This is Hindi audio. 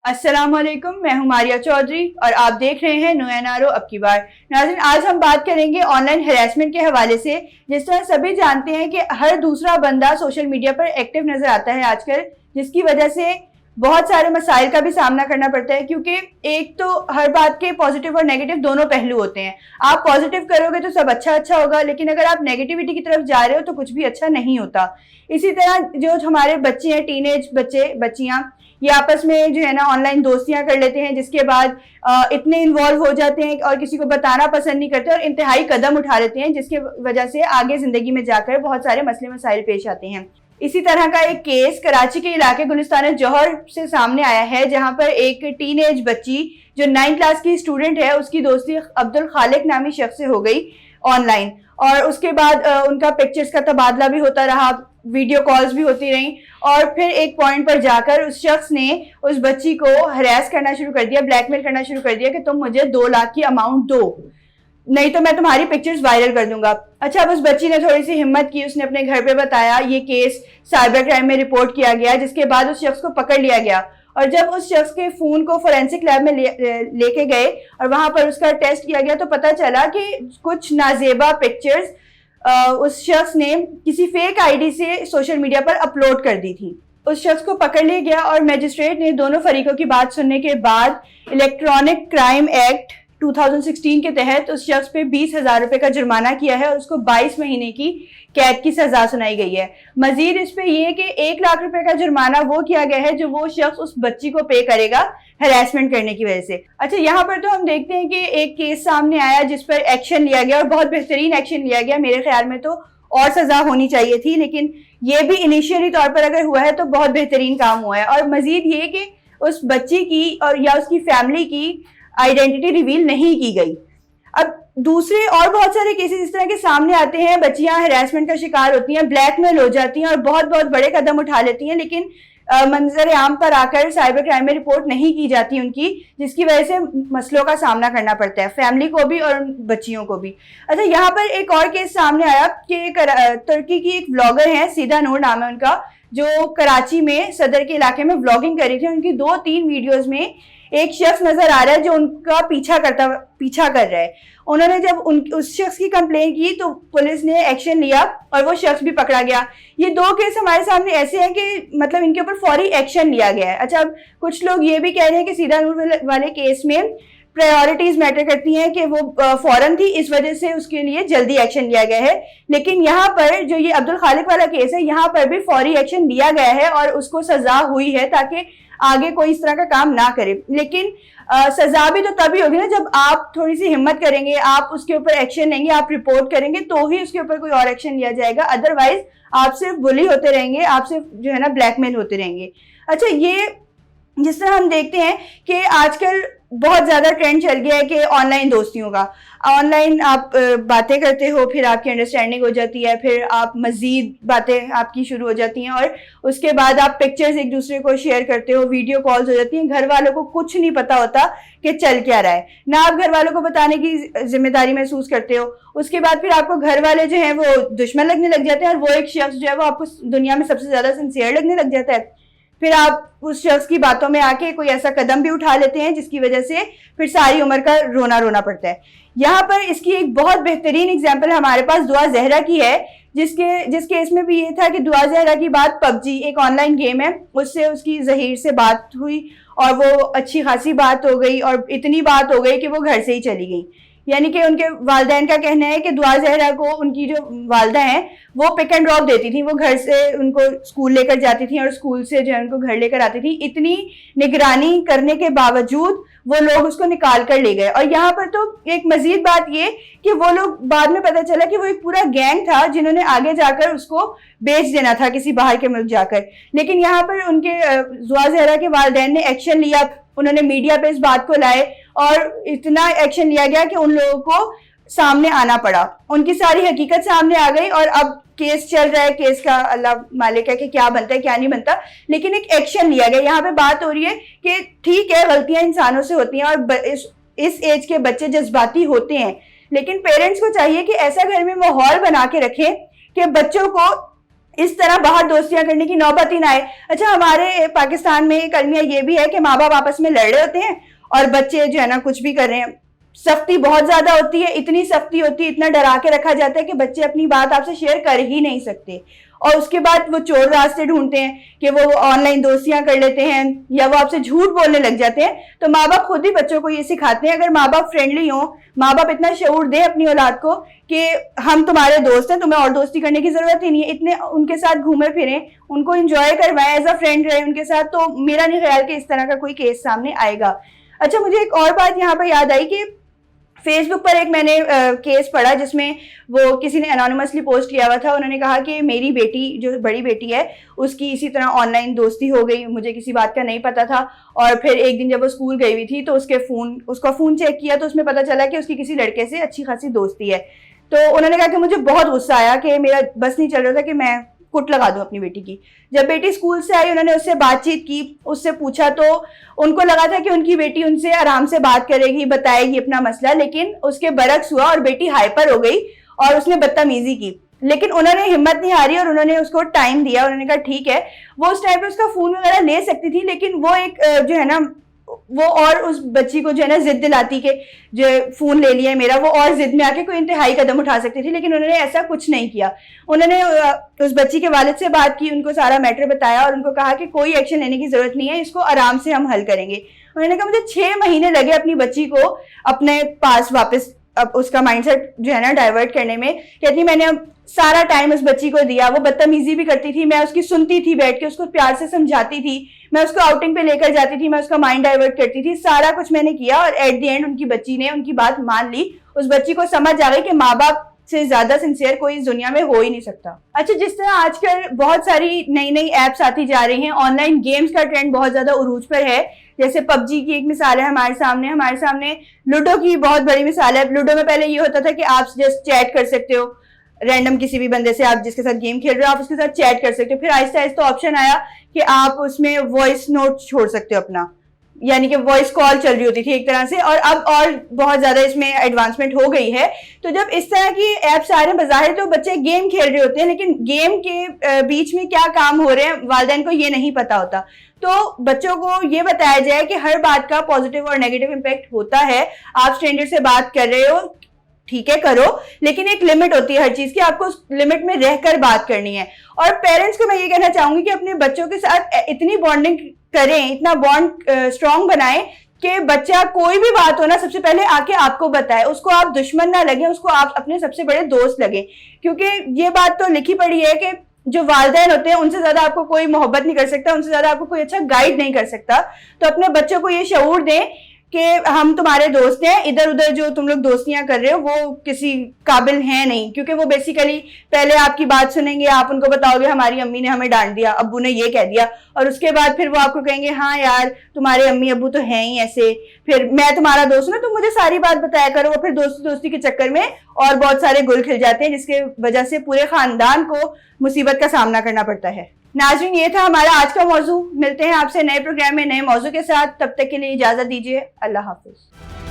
अस्सलाम वालेकुम, मैं हूं मारिया चौधरी और आप देख रहे हैं नो एनआरओ अब की बार। नाज़रीन, आज हम बात करेंगे ऑनलाइन हैरेसमेंट के हवाले से। जिस तरह सभी जानते हैं कि हर दूसरा बंदा सोशल मीडिया पर एक्टिव नजर आता है आजकल, जिसकी वजह से बहुत सारे मसाइल का भी सामना करना पड़ता है, क्योंकि एक तो हर बात के पॉजिटिव और नेगेटिव दोनों पहलू होते हैं। आप पॉजिटिव करोगे तो सब अच्छा होगा, लेकिन अगर आप नेगेटिविटी की तरफ जा रहे हो तो कुछ भी अच्छा नहीं होता। इसी तरह जो हमारे बच्चे हैं, टीनेज बच्चियां, ये आपस में जो है ना ऑनलाइन दोस्तियां कर लेते हैं, जिसके बाद इतने इन्वॉल्व हो जाते हैं और किसी को बताना पसंद नहीं करते और इंतहाई कदम उठा लेते हैं, जिसके वजह से आगे जिंदगी में जाकर बहुत सारे मसले मसाइल पेश आते हैं। इसी तरह का एक केस कराची के इलाके गुलिस्तान जौहर से सामने आया है, जहां पर एक टीनेज बच्ची जो 9th क्लास की स्टूडेंट है, उसकी दोस्ती अब्दुल खालिक नामी शख्स से हो गई ऑनलाइन, और उसके बाद उनका पिक्चर्स का तबादला भी होता रहा, वीडियो कॉल्स भी होती रहीं, और फिर एक पॉइंट पर जाकर उस शख्स ने उस बच्ची को हरास करना शुरू कर दिया, ब्लैकमेल करना शुरू कर दिया कि तुम मुझे 2 लाख की अमाउंट दो, नहीं तो मैं तुम्हारी पिक्चर्स वायरल कर दूंगा। अच्छा, अब उस बच्ची ने थोड़ी सी हिम्मत की, उसने अपने घर पे बताया, ये केस साइबर क्राइम में रिपोर्ट किया गया, जिसके बाद उस शख्स को पकड़ लिया गया। और जब उस शख्स के फोन को फोरेंसिक लैब में लेके गए और वहां पर उसका टेस्ट किया गया, तो पता चला कि कुछ नाजेबा पिक्चर्स उस शख्स ने किसी फेक आईडी से सोशल मीडिया पर अपलोड कर दी थी। उस शख्स को पकड़ लिया गया और मजिस्ट्रेट ने दोनों फरीकों की बात सुनने के बाद इलेक्ट्रॉनिक क्राइम एक्ट 2016 के तहत उस शख्स पे 20,000 रुपए का जुर्माना किया है और उसको 22 महीने की कैद की सजा सुनाई गई है। मजीद इस पे ये कि 1 लाख रुपए का जुर्माना वो किया गया है जो वो शख्स उस बच्ची को पे करेगा हैरेसमेंट करने की वजह से। अच्छा, यहाँ पर तो हम देखते हैं कि एक केस सामने आया जिस पर एक्शन लिया गया और बहुत बेहतरीन एक्शन लिया गया। मेरे ख्याल में तो और सजा होनी चाहिए थी, लेकिन ये भी इनिशियली तौर पर अगर हुआ है तो बहुत बेहतरीन काम हुआ है। और मजीद ये कि उस बच्ची की और या उसकी फैमिली की आइडेंटिटी रिवील नहीं की गई। अब दूसरे और बहुत सारे केसेस इस तरह के सामने आते हैं, बच्चियां हैरेसमेंट का शिकार होती हैं, ब्लैकमेल हो जाती हैं और बहुत बहुत बड़े कदम उठा लेती हैं, लेकिन मंजर आम पर आकर साइबर क्राइम में रिपोर्ट नहीं की जाती उनकी, जिसकी वजह से मसलों का सामना करना पड़ता है फैमिली को भी और बच्चियों को भी। अच्छा, यहाँ पर एक और केस सामने आया कि तुर्की की एक व्लॉगर है, सीधा नूर नाम है उनका, जो कराची में सदर के इलाके में व्लॉगिंग कर रही थी। उनकी 2-3 वीडियोज में एक शख्स नजर आ रहा है जो उनका पीछा कर रहा है। उन्होंने जब उस शख्स की कंप्लेन की तो पुलिस ने एक्शन लिया और वो शख्स भी पकड़ा गया। ये 2 केस हमारे सामने ऐसे हैं कि मतलब इनके ऊपर फौरी एक्शन लिया गया है। अच्छा, अब कुछ लोग ये भी कह रहे हैं कि सीधा नूर वाले केस में प्रायोरिटीज मैटर करती हैं कि वो फौरन थी, इस वजह से उसके लिए जल्दी एक्शन लिया गया है। लेकिन यहाँ पर जो ये अब्दुल खालिक वाला केस है, यहाँ पर भी फौरी एक्शन लिया गया है और उसको सजा हुई है ताकि आगे कोई इस तरह का काम ना करे। लेकिन सजा भी तो तभी होगी ना जब आप थोड़ी सी हिम्मत करेंगे, आप उसके ऊपर एक्शन लेंगे, आप रिपोर्ट करेंगे, तो ही उसके ऊपर कोई और एक्शन लिया जाएगा। अदरवाइज आप सिर्फ बुली होते रहेंगे, आप सिर्फ जो है ना ब्लैकमेल होते रहेंगे। अच्छा, ये जिस तरह हम देखते हैं कि आजकल बहुत ज्यादा ट्रेंड चल गया है कि ऑनलाइन दोस्तियों का, ऑनलाइन आप बातें करते हो, फिर आपकी अंडरस्टैंडिंग हो जाती है, फिर आप मजीद बातें आपकी शुरू हो जाती हैं और उसके बाद आप पिक्चर्स एक दूसरे को शेयर करते हो, वीडियो कॉल्स हो जाती हैं। घर वालों को कुछ नहीं पता होता कि चल क्या रहा है, ना आप घर वालों को बताने की जिम्मेदारी महसूस करते हो। उसके बाद फिर आपको घर वाले जो हैं वो दुश्मन लगने लग जाते हैं और वो एक शख्स जो है वो आपको दुनिया में सबसे ज्यादा सिंसियर लगने लग जाता है। फिर आप उस शख्स की बातों में आके कोई ऐसा कदम भी उठा लेते हैं जिसकी वजह से फिर सारी उम्र का रोना पड़ता है। यहाँ पर इसकी एक बहुत बेहतरीन एग्जांपल हमारे पास दुआ जहरा की है, जिस केस में भी ये था कि दुआ जहरा की बात पबजी एक ऑनलाइन गेम है, उससे उसकी जहीर से बात हुई और वो अच्छी खासी बात हो गई और इतनी बात हो गई कि वो घर से ही चली गई। यानी कि उनके वालिदैन का कहना है कि दुआ जहरा को उनकी जो वालिदा हैं वो पिक एंड ड्रॉप देती थी, वो घर से उनको स्कूल लेकर जाती थी और स्कूल से जो है उनको घर लेकर आती थी। इतनी निगरानी करने के बावजूद वो लोग उसको निकाल कर ले गए। और यहाँ पर तो एक मजीद बात ये कि वो लोग बाद में पता चला कि वो एक पूरा गैंग था जिन्होंने आगे जाकर उसको बेच देना था किसी बाहर के मुल्क जाकर। लेकिन यहाँ पर उनके दुआ जहरा के वालिदैन ने एक्शन लिया, उन्होंने मीडिया पे इस बात को लाए और इतना एक्शन लिया गया कि उन लोगों को सामने आना पड़ा, उनकी सारी हकीकत सामने आ गई और अब केस चल रहा है। केस का अल्लाह मालिक है कि क्या बनता है क्या नहीं बनता, लेकिन एक एक्शन लिया गया। यहाँ पे बात हो रही है कि ठीक है, गलतियां इंसानों से होती हैं और इस एज के बच्चे जज्बाती होते हैं, लेकिन पेरेंट्स को चाहिए कि ऐसा घर में माहौल बना के रखें कि बच्चों को इस तरह बाहर दोस्तियां करने की नौबत ही ना आए। अच्छा, हमारे पाकिस्तान में एक अलमिया ये भी है कि माँ बाप आपस में लड़ रहे होते हैं और बच्चे जो है ना कुछ भी कर रहे हैं, सख्ती बहुत ज्यादा होती है, इतनी सख्ती होती है, इतना डरा के रखा जाता है कि बच्चे अपनी बात आपसे शेयर कर ही नहीं सकते। और उसके बाद वो चोर रास्ते ढूंढते हैं कि वो ऑनलाइन दोस्तियां कर लेते हैं या वो आपसे झूठ बोलने लग जाते हैं। तो माँ बाप खुद ही बच्चों को ये सिखाते हैं। अगर माँ बाप फ्रेंडली हो, माँ बाप इतना शऊर दे अपनी औलाद को कि हम तुम्हारे दोस्त हैं, तुम्हें और दोस्ती करने की जरूरत ही नहीं है, इतने उनके साथ घूमे फिरें, उनको एंजॉय करवाएं, एज अ फ्रेंड रहे उनके साथ, तो मेरा नहीं ख्याल कि इस तरह का कोई केस सामने आएगा। अच्छा, मुझे एक और बात यहाँ पर याद आई कि फेसबुक पर एक मैंने केस पढ़ा जिसमें वो किसी ने एनोनिमसली पोस्ट किया हुआ था। उन्होंने कहा कि मेरी बेटी, जो बड़ी बेटी है, उसकी इसी तरह ऑनलाइन दोस्ती हो गई, मुझे किसी बात का नहीं पता था। और फिर एक दिन जब वो स्कूल गई हुई थी तो उसका फ़ोन चेक किया तो उसमें पता चला कि उसकी किसी लड़के से अच्छी खासी दोस्ती है। तो उन्होंने कहा कि मुझे बहुत गुस्सा आया कि मेरा बस नहीं चल रहा था कि मैं कुट लगा दूं अपनी बेटी की। जब बेटी स्कूल से आई, उन्होंने उससे बातचीत की, उससे पूछा तो उनको लगा था कि उनकी बेटी उनसे आराम से बात करेगी, बताएगी अपना मसला, लेकिन उसके बरक्स हुआ और बेटी हाइपर हो गई और उसने बदतमीजी की। लेकिन उन्होंने हिम्मत नहीं हारी और उन्होंने उसको टाइम दिया। उन्होंने कहा ठीक है, वो उस टाइम पे उसका फोन वगैरह ले सकती थी, लेकिन वो एक जो है ना वो और उस बच्ची को जो है ना जिद दिलाती कि जो फोन ले लिया है मेरा, वो और जिद में आके कोई इंतहाई कदम उठा सकती थी, लेकिन उन्होंने ऐसा कुछ नहीं किया। उन्होंने उस बच्ची के वालिद से बात की, उनको सारा मैटर बताया और उनको कहा कि कोई एक्शन लेने की जरूरत नहीं है, इसको आराम से हम हल करेंगे। उन्होंने कहा मुझे 6 महीने लगे अपनी बच्ची को अपने पास वापस अब उसका माइंडसेट जो है ना डाइवर्ट करने में। कहती मैंने अब सारा टाइम उस बच्ची को दिया, वो बदतमीजी भी करती थी, मैं उसकी सुनती थी, बैठ के उसको प्यार से समझाती थी, मैं उसको आउटिंग पे लेकर जाती थी, मैं उसका माइंड डाइवर्ट करती थी, सारा कुछ मैंने किया और एट द एंड उनकी बच्ची ने उनकी बात मान ली। उस बच्ची को समझ आ गई कि माँ बाप से ज्यादा सिंसियर कोई इस दुनिया में हो ही नहीं सकता। अच्छा, जिस तरह आजकल बहुत सारी नई नई एप्स आती जा रही हैं, ऑनलाइन गेम्स का ट्रेंड बहुत ज्यादा उरूज पर है। जैसे पबजी की एक मिसाल है हमारे सामने लूडो की बहुत बड़ी मिसाल है। लूडो में पहले ये होता था कि आप जस्ट चैट कर सकते हो, रैंडम किसी भी बंदे से आप जिसके साथ गेम खेल रहे हो आप उसके साथ चैट कर सकते हो। फिर आहिस्ता आहिस्ता ऑप्शन आया कि आप उसमें वॉइस नोट छोड़ सकते हो अपना, यानी कि वॉइस कॉल चल रही होती थी एक तरह से, और अब और बहुत ज्यादा इसमें एडवांसमेंट हो गई है। तो जब इस तरह की एप्स आ रहे हैं, बज़ाहिर तो बच्चे गेम खेल रहे होते हैं, लेकिन गेम के बीच में क्या काम हो रहे हैं वालिदैन को ये नहीं पता होता। तो बच्चों को ये बताया जाए कि हर बात का पॉजिटिव और नेगेटिव इम्पैक्ट होता है। आप स्ट्रेंजर से बात कर रहे हो, ठीक है करो, लेकिन एक लिमिट होती है हर चीज की, आपको उस लिमिट में रहकर बात करनी है। और पेरेंट्स को मैं ये कहना चाहूंगी कि अपने बच्चों के साथ इतनी बॉन्डिंग करें, इतना बॉन्ड स्ट्रांग बनाएं कि बच्चा कोई भी बात हो ना सबसे पहले आके आपको बताए, उसको आप दुश्मन ना लगे, उसको आप अपने सबसे बड़े दोस्त लगे। क्योंकि ये बात तो लिखी पड़ी है कि जो वालिदैन होते हैं उनसे ज्यादा आपको कोई मोहब्बत नहीं कर सकता, उनसे ज्यादा आपको कोई अच्छा गाइड नहीं कर सकता। तो अपने बच्चों को ये शऊर दें कि हम तुम्हारे दोस्त हैं, इधर उधर जो तुम लोग दोस्तियां कर रहे हो वो किसी काबिल हैं नहीं, क्योंकि वो बेसिकली पहले आपकी बात सुनेंगे, आप उनको बताओगे हमारी अम्मी ने हमें डांट दिया, अब्बू ने ये कह दिया, और उसके बाद फिर वो आपको कहेंगे हाँ यार तुम्हारे अम्मी अब्बू तो हैं ही ऐसे, फिर मैं तुम्हारा दोस्त हूं ना, तुम मुझे सारी बात बताया करो। फिर दोस्ती के चक्कर में और बहुत सारे गुल खिल जाते हैं, जिसके वजह से पूरे खानदान को मुसीबत का सामना करना पड़ता है। नाज़रीन, ये था हमारा आज का मौजू। मिलते हैं आपसे नए प्रोग्राम में नए मौजू के साथ, तब तक के लिए इजाजत दीजिए। अल्लाह हाफिज।